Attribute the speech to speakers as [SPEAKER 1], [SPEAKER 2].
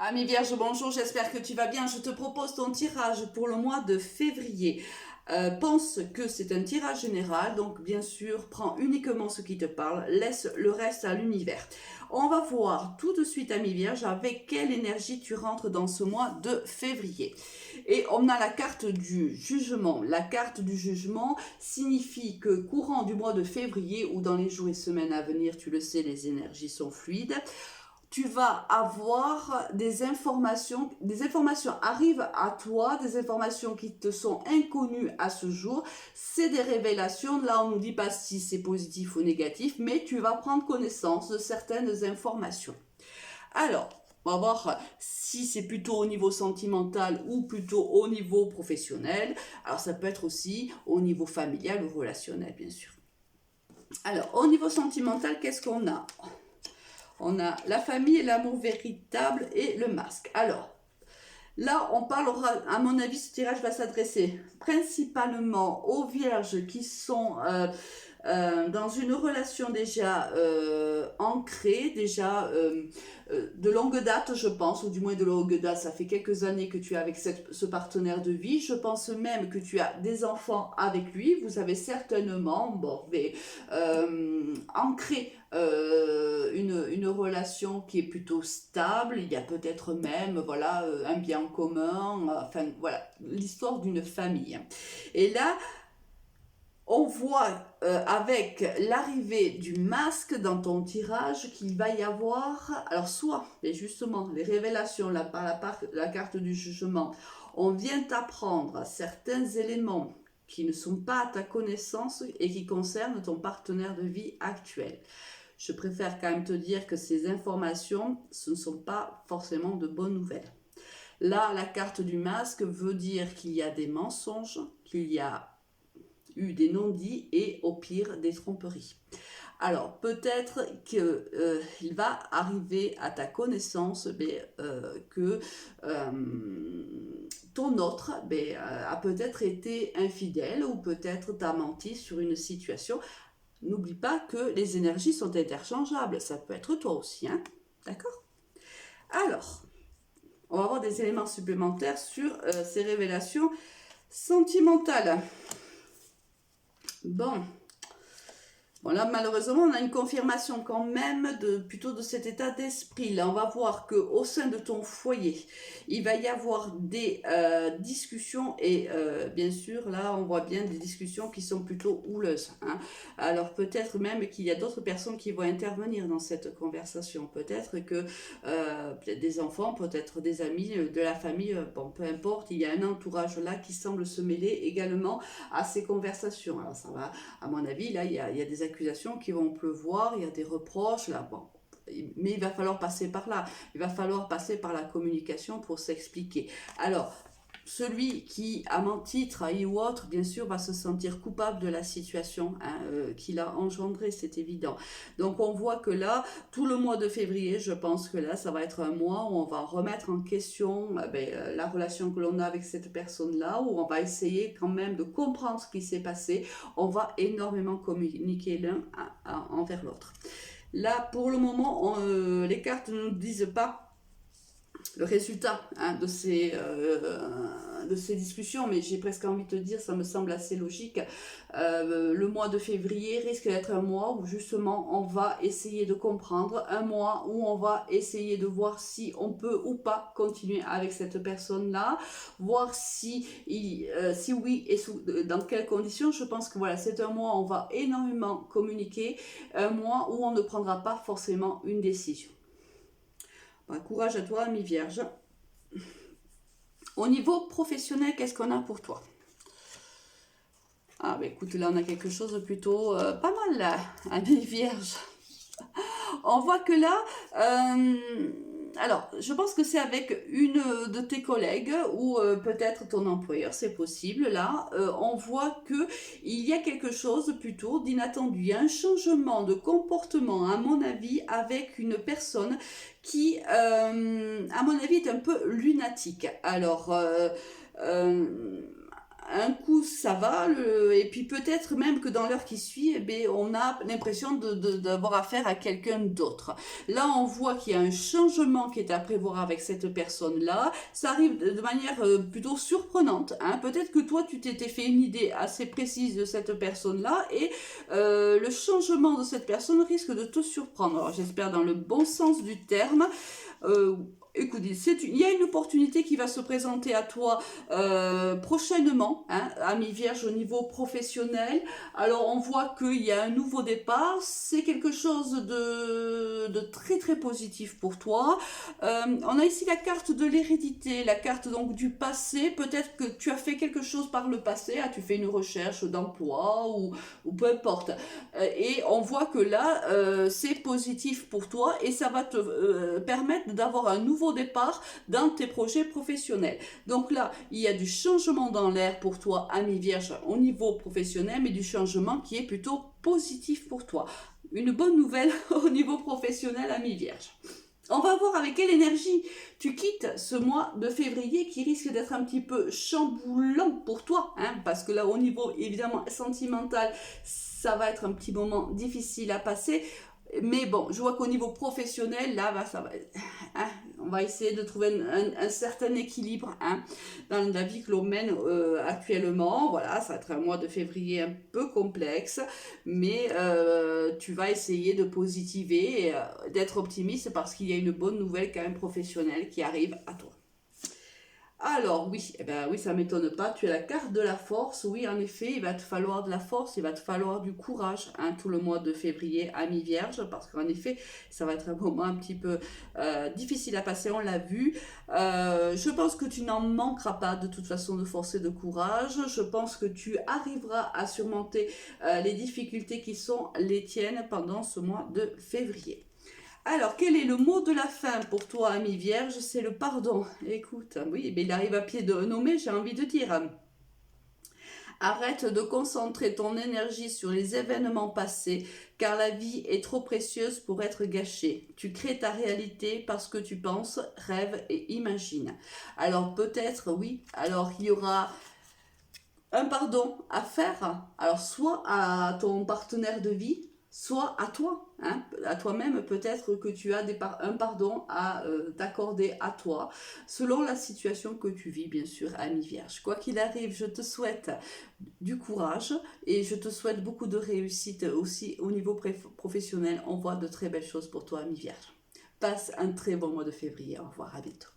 [SPEAKER 1] Ami Vierge, bonjour, j'espère que tu vas bien. Je te propose ton tirage pour le mois de février. Pense que c'est un tirage général, donc bien sûr, prends uniquement ce qui te parle, laisse le reste à l'univers. On va voir tout de suite, ami Vierge, avec quelle énergie tu rentres dans ce mois de février. Et on a la carte du jugement. La carte du jugement signifie que courant du mois de février ou dans les jours et semaines à venir, tu le sais, les énergies sont fluides, tu vas avoir des informations arrivent à toi, des informations qui te sont inconnues à ce jour. C'est des révélations, là on ne nous dit pas si c'est positif ou négatif, mais tu vas prendre connaissance de certaines informations. Alors, on va voir si c'est plutôt au niveau sentimental ou plutôt au niveau professionnel. Alors ça peut être aussi au niveau familial ou relationnel, bien sûr. Alors, au niveau sentimental, qu'est-ce qu'on a? On a la famille et l'amour véritable et le masque. Alors, là, on parlera, à mon avis, ce tirage va s'adresser principalement aux vierges qui sont dans une relation déjà ancrée, déjà de longue date, je pense, ou du moins de longue date, ça fait quelques années que tu es avec ce partenaire de vie. Je pense même que tu as des enfants avec lui. Vous avez certainement ancré une relation qui est plutôt stable. Il y a peut-être même voilà, un bien commun, enfin voilà, l'histoire d'une famille. Et là, on voit avec l'arrivée du masque dans ton tirage qu'il va y avoir, alors soit, et justement, les révélations là, par la carte du jugement, on vient t'apprendre certains éléments qui ne sont pas à ta connaissance et qui concernent ton partenaire de vie actuel. Je préfère quand même te dire que ces informations, ce ne sont pas forcément de bonnes nouvelles. Là, la carte du masque veut dire qu'il y a des mensonges, qu'il y a eu des non-dits et au pire des tromperies. Alors peut-être qu'il va arriver à ta connaissance que ton autre a peut-être été infidèle ou peut-être t'a menti sur une situation. N'oublie pas que les énergies sont interchangeables, ça peut être toi aussi, hein? D'accord? Alors, on va avoir des éléments supplémentaires sur ces révélations sentimentales. Bon, là malheureusement on a une confirmation quand même plutôt de cet état d'esprit. Là on va voir qu'au sein de ton foyer il va y avoir des discussions et bien sûr là on voit bien des discussions qui sont plutôt houleuses, hein. Alors peut-être même qu'il y a d'autres personnes qui vont intervenir dans cette conversation. Peut-être que peut-être des enfants, peut-être des amis, de la famille, bon peu importe, il y a un entourage là qui semble se mêler également à ces conversations. Alors ça va, à mon avis, là il y a des accusations qui vont pleuvoir, il y a des reproches, là, bon. Mais il va falloir passer par là, il va falloir passer par la communication pour s'expliquer. Alors, celui qui a menti, trahi ou autre, bien sûr, va se sentir coupable de la situation qu'il a engendrée, c'est évident. Donc on voit que là, tout le mois de février, je pense que là, ça va être un mois où on va remettre en question la relation que l'on a avec cette personne-là, où on va essayer quand même de comprendre ce qui s'est passé. On va énormément communiquer l'un envers l'autre. Là, pour le moment, les cartes ne nous disent pas le résultat de ces discussions, mais j'ai presque envie de te dire, ça me semble assez logique. Le mois de février risque d'être un mois où justement on va essayer de comprendre, un mois où on va essayer de voir si on peut ou pas continuer avec cette personne-là, voir si oui et dans quelles conditions. Je pense que voilà, c'est un mois où on va énormément communiquer, un mois où on ne prendra pas forcément une décision. Courage à toi, ami Vierge. Au niveau professionnel, qu'est-ce qu'on a pour toi? Ah, écoute, là, on a quelque chose de plutôt pas mal, là, ami Vierge. On voit que là, alors, je pense que c'est avec une de tes collègues ou peut-être ton employeur, c'est possible. Là, on voit que il y a quelque chose plutôt d'inattendu. Il y a un changement de comportement, à mon avis, avec une personne qui, à mon avis, est un peu lunatique. Alors, un coup ça va, et puis peut-être même que dans l'heure qui suit, eh bien, on a l'impression d'avoir affaire à quelqu'un d'autre. Là, on voit qu'il y a un changement qui est à prévoir avec cette personne-là. Ça arrive de manière plutôt surprenante, hein. Peut-être que toi, tu t'étais fait une idée assez précise de cette personne-là, et le changement de cette personne risque de te surprendre. Alors, j'espère dans le bon sens du terme. Écoute, il y a une opportunité qui va se présenter à toi prochainement, hein, ami Vierge, au niveau professionnel. Alors on voit qu'il y a un nouveau départ, c'est quelque chose de très très positif pour toi. On a ici la carte de l'hérédité, la carte donc du passé. Peut-être que tu as fait quelque chose par le passé, hein, tu fais une recherche d'emploi ou peu importe. Et on voit que là, c'est positif pour toi et ça va te permettre d'avoir un nouveau départ dans tes projets professionnels. Donc là, il y a du changement dans l'air pour toi, ami Vierge, au niveau professionnel, mais du changement qui est plutôt positif pour toi. Une bonne nouvelle au niveau professionnel, ami Vierge. On va voir avec quelle énergie tu quittes ce mois de février qui risque d'être un petit peu chamboulant pour toi, hein, parce que là, au niveau évidemment sentimental, ça va être un petit moment difficile à passer. Mais bon, je vois qu'au niveau professionnel, là, ça va, hein, on va essayer de trouver un certain équilibre, hein, dans la vie que l'on mène actuellement. Voilà, ça va être un mois de février un peu complexe, mais tu vas essayer de positiver et d'être optimiste parce qu'il y a une bonne nouvelle quand même professionnelle qui arrive à toi. Alors oui, eh ben oui, ça m'étonne pas, tu as la carte de la force, oui en effet, il va te falloir de la force, il va te falloir du courage, hein, tout le mois de février, ami Vierge, parce qu'en effet, ça va être un moment un petit peu difficile à passer, on l'a vu. Je pense que tu n'en manqueras pas de toute façon de force et de courage, je pense que tu arriveras à surmonter les difficultés qui sont les tiennes pendant ce mois de février. Alors, quel est le mot de la fin pour toi, ami Vierge? C'est le pardon. Écoute, oui, mais il arrive à pied de nommé, j'ai envie de dire. Arrête de concentrer ton énergie sur les événements passés, car la vie est trop précieuse pour être gâchée. Tu crées ta réalité parce que tu penses, rêves et imagines. Alors peut-être, oui, alors il y aura un pardon à faire, alors soit à ton partenaire de vie, soit à toi, hein, à toi-même. Peut-être que tu as un pardon à t'accorder à toi, selon la situation que tu vis, bien sûr, ami Vierge. Quoi qu'il arrive, je te souhaite du courage et je te souhaite beaucoup de réussite aussi au niveau professionnel. On voit de très belles choses pour toi, ami Vierge. Passe un très bon mois de février. Au revoir, à bientôt.